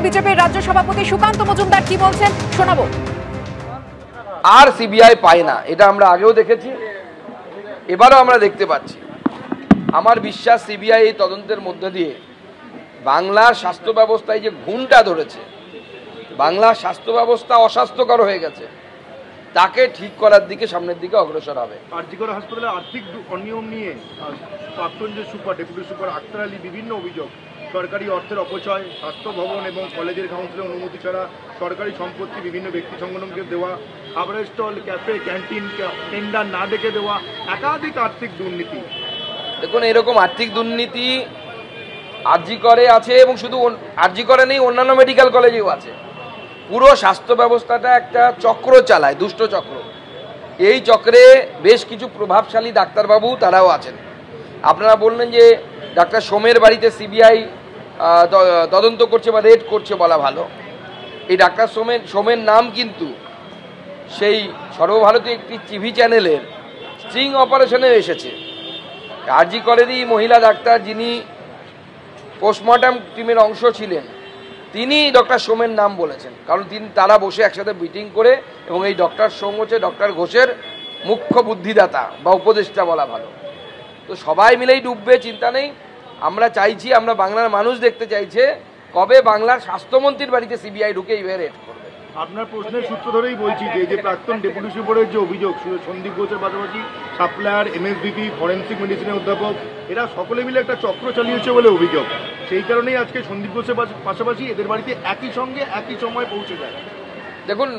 বিজেপির রাজ্য সভাপতি সুকান্ত মজুমদার কি বলছেন শোনাবো। আর সিবিআই পায় না, এটা আমরা আগেও দেখেছি, এবারও আমরা দেখতে পাচ্ছি। আমার বিশ্বাস সিবিআই এই তদন্তের মধ্যে দিয়ে বাংলার স্বাস্থ্য ব্যবস্থায় যে ঘুণটা ধরেছে, বাংলার স্বাস্থ্য ব্যবস্থা অস্বাস্থ্যকর হয়ে গেছে, তাকে ঠিক করার দিকে সামনের দিকে অগ্রসর হবে। আরজিকর হাসপাতালে আর্থিক অনিয়ম নিয়ে প্রাক্তন যে super deputy super Akhtar Ali বিভিন্ন অভিযোগ, সরকারি অর্থের অপচয়, স্বাস্থ্য ভবন এবং কলেজের কাউন্সিলের অনুমতি ছাড়া সরকারি সম্পত্তি বিভিন্ন ব্যক্তি সংগঠনকে দেওয়া, খাবারের স্টল, ক্যাফে, ক্যান্টিন টেন্ডার না ডেকে দেওয়া, একাধিক আর্থিক দুর্নীতি। দেখুন, এরকম আর্থিক দুর্নীতি আরজিকরে আছে এবং শুধু আরজিকরে নেই, অন্যান্য মেডিকেল কলেজেও আছে। পুরো স্বাস্থ্য ব্যবস্থাটা একটা চক্র চালায়, দুষ্ট চক্র। এই চক্রে বেশ কিছু প্রভাবশালী ডাক্তারবাবু তারাও আছেন। আপনারা বললেন যে ডাক্তার সোমের বাড়িতে সিবিআই তদন্ত করছে বা রেড করছে, বলা ভালো। এই ডাক্তার সোমের নাম কিন্তু সেই সর্বভারতীয় একটি টিভি চ্যানেলের স্ট্রিং অপারেশনে এসেছে। আরজিকরেরই মহিলা ডাক্তার যিনি পোস্টমর্টম টিমের অংশ ছিলেন, তিনি ডক্টর সোমের নাম বলেছেন, কারণ তারা বসে একসাথে মিটিং করে, এবং এই ডক্টর সোম হচ্ছে ডক্টর ঘোষের মুখ্য বুদ্ধিদাতা বা উপদেষ্টা বলা ভালো। তো সবাই মিলেই ডুববে, চিন্তা নেই। আমরা চাইছি, আমরা বাংলার মানুষ দেখতে চাইছে কবে বাংলার স্বাস্থ্যমন্ত্রীর বাড়িতে সিবিআই ঢুকে এইভাবে রেড করবে। আপনার প্রশ্নের সূত্র ধরেই বলছি যে প্রাক্তন ডেপুটি সুপারের যে অভিযোগ, সন্দীপ ঘোষের পাশাপাশি সাপ্লায়ার, এমএসবিপি, ফরেন্সিক মেডিসিনের অধ্যাপক, এরা সকলে মিলে একটা চক্র চালিয়েছে বলে অভিযোগ। সেই কারণেই আজকে সন্দীপ ঘোষের পাশাপাশি এদের বাড়িতে একই সঙ্গে একই সময় পৌঁছে যায়। দেখুন,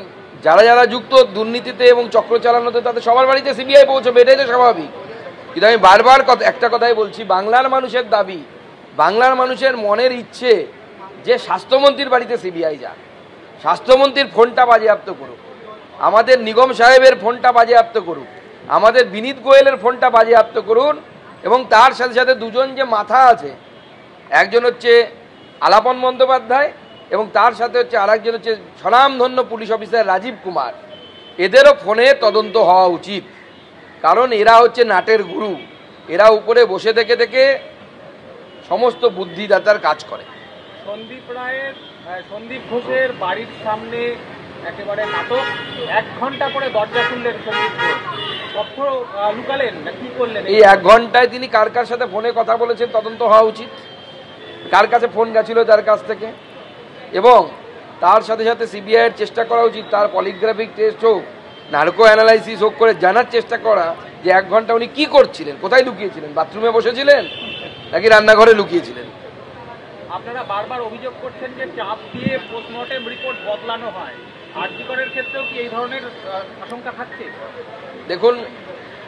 যারা যারা যুক্ত দুর্নীতিতে এবং চক্র চালানোতে, তাদের সবার বাড়িতে সিবিআই পৌঁছবে, এটাই তো স্বাভাবিক। কিন্তু আমি বারবার একটা কথাই বলছি, বাংলার মানুষের দাবি, বাংলার মানুষের মনের ইচ্ছে যে স্বাস্থ্যমন্ত্রীর বাড়িতে সিবিআই যাক, স্বাস্থ্যমন্ত্রীর ফোনটা বাজেয়াপ্ত করুক, আমাদের নিগম সাহেবের ফোনটা বাজেয়াপ্ত করুক, আমাদের বিনীত গোয়েলের ফোনটা বাজেয়াপ্ত করুন, এবং তার সাথে সাথে দুজন যে মাথা আছে, একজন হচ্ছে আলাপন বন্দ্যোপাধ্যায় এবং তার সাথে হচ্ছে আরেকজন হচ্ছে স্বনামধন্য পুলিশ অফিসার রাজীব কুমার, এদেরও ফোনে তদন্ত হওয়া উচিত। কারণ এরা হচ্ছে নাটের গুরু, এরা উপরে বসে থেকে থেকে সমস্ত বুদ্ধিদাতার কাজ করে। সন্দীপ ঘোষের বাড়ির সামনে একেবারে নাটক, 1 ঘন্টা করে দরজা খুললেন সন্দীপ ঘোষ, তথ্য লুকালেন না কি করলেন? এই 1 ঘন্টায় তিনি কার কার সাথে ফোনে কথা বলেছেন তদন্ত হওয়া উচিত, কার কাছে ফোন গেছিল তার কাছ থেকে, এবং তার সাথে সাথে সিবিআইয়ের চেষ্টা করা উচিত তার পলিগ্রাফিক টেস্ট হোক, নার্কো অ্যানালাইসিস হোক, করে জানার চেষ্টা করা যে 1 ঘন্টা উনি কি করছিলেন, কোথায় লুকিয়েছিলেন, বাথরুমে বসেছিলেন নাকি রান্নাঘরে লুকিয়েছিলেন। আপনারা বারবার অভিযোগ করছেন যে চাপ দিয়ে পোস্টমর্টেম রিপোর্ট বদলানো হয়, আরজিকরের ক্ষেত্রেও কি এই ধরনের আশঙ্কা থাকছে? দেখুন,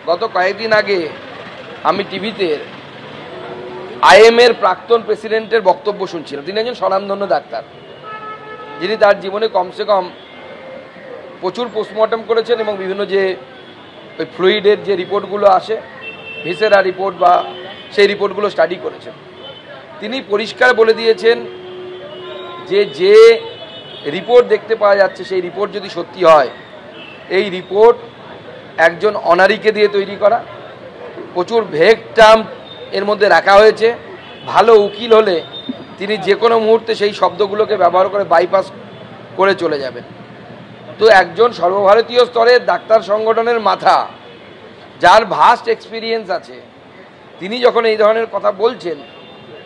গত কয়েকদিন আগে আমি টিভিতে আইএমএর প্রাক্তন প্রেসিডেন্টের বক্তব্য শুনছিলাম। তিনি একজন স্বনামধন্য ডাক্তার, যিনি তার জীবনে কমসে কম প্রচুর পোস্টমর্টম করেছেন এবং বিভিন্ন যে ওই ফ্লুইডের যে রিপোর্টগুলো আসে, ভিসেরা রিপোর্ট বা সেই রিপোর্টগুলো স্টাডি করেছেন। তিনি পরিষ্কার বলে দিয়েছেন যে রিপোর্ট দেখতে পাওয়া যাচ্ছে, সেই রিপোর্ট যদি সত্যি হয়, এই রিপোর্ট একজন অনারিকে দিয়ে তৈরি করা, প্রচুর ভেগ টার্ম এর মধ্যে রাখা হয়েছে। ভালো উকিল হলে তিনি যে কোনো মুহূর্তে সেই শব্দগুলোকে ব্যবহার করে বাইপাস করে চলে যাবেন। তো একজন সর্বভারতীয় স্তরের ডাক্তার সংগঠনের মাথা, যার ভাস্ট এক্সপিরিয়েন্স আছে, তিনি যখন এই ধরনের কথা বলছেন,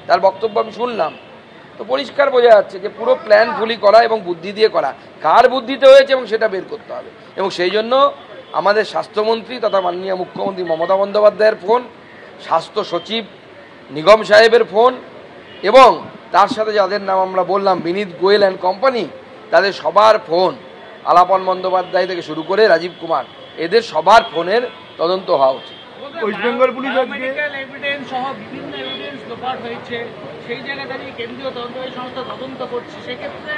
তার বক্তব্য আমি শুনলাম, তো পরিষ্কার বোঝা যাচ্ছে যে পুরো প্ল্যান ফুলি করা এবং বুদ্ধি দিয়ে করা। কার বুদ্ধিতে হয়েছে এবং সেটা বের করতে হবে। এবং সেই জন্য আমাদের স্বাস্থ্যমন্ত্রী তথা মাননীয় মুখ্যমন্ত্রী মমতা বন্দ্যোপাধ্যায়ের ফোন, স্বাস্থ্য সচিব নিগম সাহেবের ফোন, এবং তার সাথে যাদের নাম আমরা বললাম বিনীত গোয়েল অ্যান্ড কোম্পানি, তাদের সবার ফোন, আলাপন বন্দ্যোপাধ্যায় থেকে শুরু করে রাজীব কুমার, এদের সবার ফোনের তদন্ত হওয়া উচিত। West Bengal police medical evidence সহ বিভিন্ন এভিডেন্স লোপাট হয়েছে, সেই জায়গায় দাঁড়িয়ে কেন্দ্রীয় তদন্তকারী সংস্থা তদন্ত করছে, সেক্ষেত্রে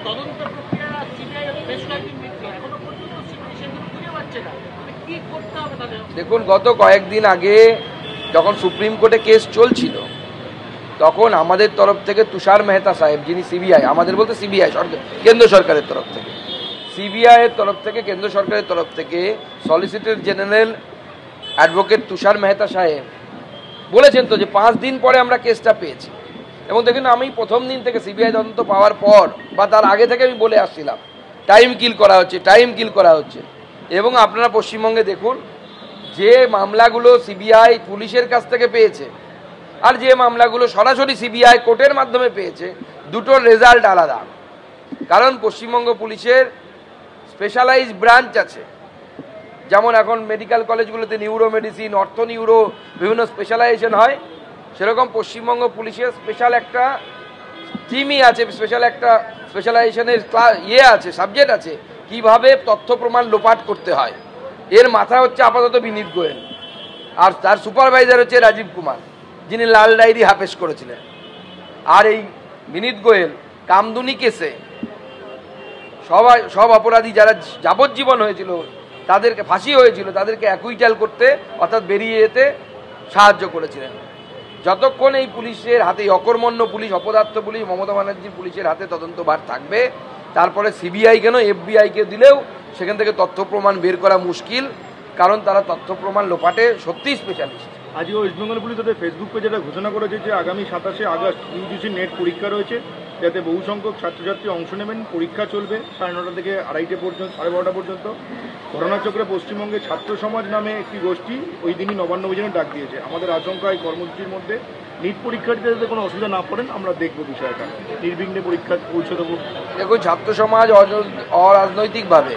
তদন্ত প্রক্রিয়া সিবিআই বেশ কয়েকদিন দিচ্ছে, এখনো পর্যন্ত সিবিআই সেগুলো খুঁজে পাচ্ছে না, কি করতে হবে তাদের? দেখুন, গত কয়েকদিন আগে যখন সুপ্রিম কোর্টে কেস চলছিল, তখন আমাদের তরফ থেকে তুষার মেহতা সাহেব, যিনি সিবিআই, আমাদের বলতে সিবিআই সরকার, কেন্দ্র সরকারের তরফ থেকে, সিবিআইয়ের তরফ থেকে, কেন্দ্র সরকারের তরফ থেকে সলিসিটর জেনারেল অ্যাডভোকেট তুষার মেহতা সাহেব বলেছেন তো যে 5 দিন পরে আমরা কেসটা পেয়েছি। এবং দেখুন, আমি প্রথম দিন থেকে সিবিআই তদন্ত পাওয়ার পর বা তার আগে থেকে আমি বলে আসছিলাম টাইম কিল করা হচ্ছে, টাইম কিল করা হচ্ছে। এবং আপনারা পশ্চিমবঙ্গে দেখুন, যে মামলাগুলো সিবিআই পুলিশের কাছ থেকে পেয়েছে আর যে মামলাগুলো সরাসরি সিবিআই কোর্টের মাধ্যমে পেয়েছে, দুটোর রেজাল্ট আলাদা। কারণ পশ্চিমবঙ্গ পুলিশের স্পেশালাইজ ব্রাঞ্চ আছে, যেমন এখন মেডিকেল কলেজগুলোতে নিউরো মেডিসিন, অর্থো নিউরো বিভিন্ন স্পেশালাইজেশন হয়, সেরকম পশ্চিমবঙ্গ পুলিশের স্পেশাল একটা টিমই আছে, স্পেশাল একটা স্পেশালাইজেশনের আছে, সাবজেক্ট আছে, কিভাবে তথ্য প্রমাণ লোপাট করতে হয়। এর মাথা হচ্ছে আপাতত বিনীত গোয়েল, আর তার সুপারভাইজার হচ্ছে রাজীব কুমার, যিনি লাল ডায়েরি হাফেজ করেছিলেন। আর এই বিনীত গোয়েল কামদুনি কেসে সব অপরাধী যারা যাবজ্জীবন হয়েছিল, তাদেরকে ফাঁসি হয়েছিল, তাদেরকে অ্যাকুইটাল করতে অর্থাৎ বেরিয়ে যেতে সাহায্য করেছিলেন। যতক্ষণ এই পুলিশের হাতে, অকর্মণ্য পুলিশ, অপদার্থ পুলিশ, মমতা ব্যানার্জির পুলিশের হাতে তদন্তভার থাকবে, তারপরে সিবিআই কেন এফবিআইকে দিলেও সেখান থেকে তথ্য প্রমাণ বের করা মুশকিল, কারণ তারা তথ্য প্রমাণ লোপাটে সত্যিই স্পেশালিস্ট। আজকে ওয়েস্ট বেঙ্গল পুলিশ তাদের ফেসবুক পেজে যেটা ঘোষণা করেছে যে আগামী 27শে আগস্ট ইউজিসি নেট পরীক্ষা রয়েছে, যাতে বহু সংখ্যক ছাত্রছাত্রী অংশ নেবেন। পরীক্ষা চলবে 9:30 থেকে 2:30 পর্যন্ত, 12:30 পর্যন্ত। ঘটনাচক্রে পশ্চিমবঙ্গে ছাত্র সমাজ নামে একটি গোষ্ঠী ওই দিনই নবান্ন অভিযানে ডাক দিয়েছে। আমাদের আশঙ্কা এই কর্মসূচির মধ্যে নিট পরীক্ষার্থীদের যাতে কোনো অসুবিধা না পড়েন, আমরা দেখব বিষয়টা, নির্বিঘ্নে পরীক্ষা পৌঁছে দেবো। দেখুন, ছাত্র সমাজ অরাজনৈতিকভাবে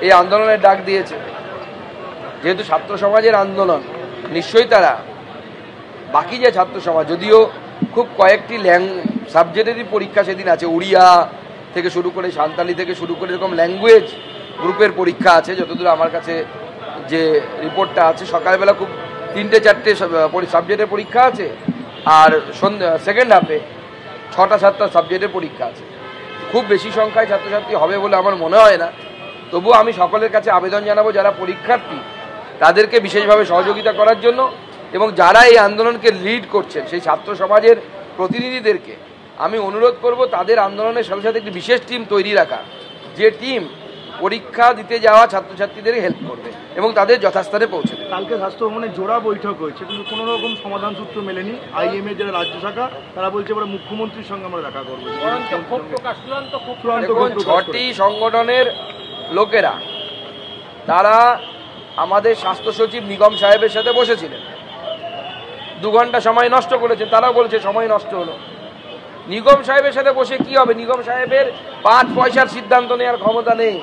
এই আন্দোলনের ডাক দিয়েছে। যেহেতু ছাত্র সমাজের আন্দোলন, নিশ্চয়ই তারা বাকি যে ছাত্র সমাজ, যদিও খুব কয়েকটি সাবজেক্টেরই পরীক্ষা সেদিন আছে, উড়িয়া থেকে শুরু করে সাঁওতালি থেকে শুরু করে এরকম ল্যাঙ্গুয়েজ গ্রুপের পরীক্ষা আছে, যতদূর আমার কাছে যে রিপোর্টটা আছে। সকালবেলা খুব 3-4টে সাবজেক্টের পরীক্ষা আছে, আর সেকেন্ড হাফে 6-7টা সাবজেক্টের পরীক্ষা আছে। খুব বেশি সংখ্যায় ছাত্রছাত্রী হবে বলে আমার মনে হয় না। তবুও আমি সকলের কাছে আবেদন জানাবো, যারা পরীক্ষার্থী তাদেরকে বিশেষভাবে সহযোগিতা করার জন্য, এবং যারা এই আন্দোলনকে লিড করছেন সেই ছাত্র সমাজের প্রতিনিধিদেরকে আমি অনুরোধ করব তাদের আন্দোলনের সাথে সাথে একটি বিশেষ টিম তৈরি রাখা, যে টিম পরীক্ষা দিতে যাওয়া ছাত্রছাত্রীদের হেল্প করবে এবং তাদের যথাস্থানে পৌঁছে দেবে। কালকে স্বাস্থ্য ভবনে জোড়া বৈঠক হয়েছে, কিন্তু কোনো রকম সমাধান সূত্র মেলেনি। আইএমএ যারা রাজ্য শাখা, তারা বলছে এবার মুখ্যমন্ত্রীর সঙ্গে আমরা দেখা করবো। দেখুন, 6টি সংগঠনের লোকেরা তারা আমাদের স্বাস্থ্য সচিব নিগম সাহেবের সাথে বসেছিলেন, 2 ঘন্টা সময় নষ্ট করেছে। তারাও বলছে সময় নষ্ট হলো। নিগম সাহেবের সাথে বসে কি হবে? নিগম সাহেবের 5 পয়সার সিদ্ধান্ত নেওয়ার ক্ষমতা নেই।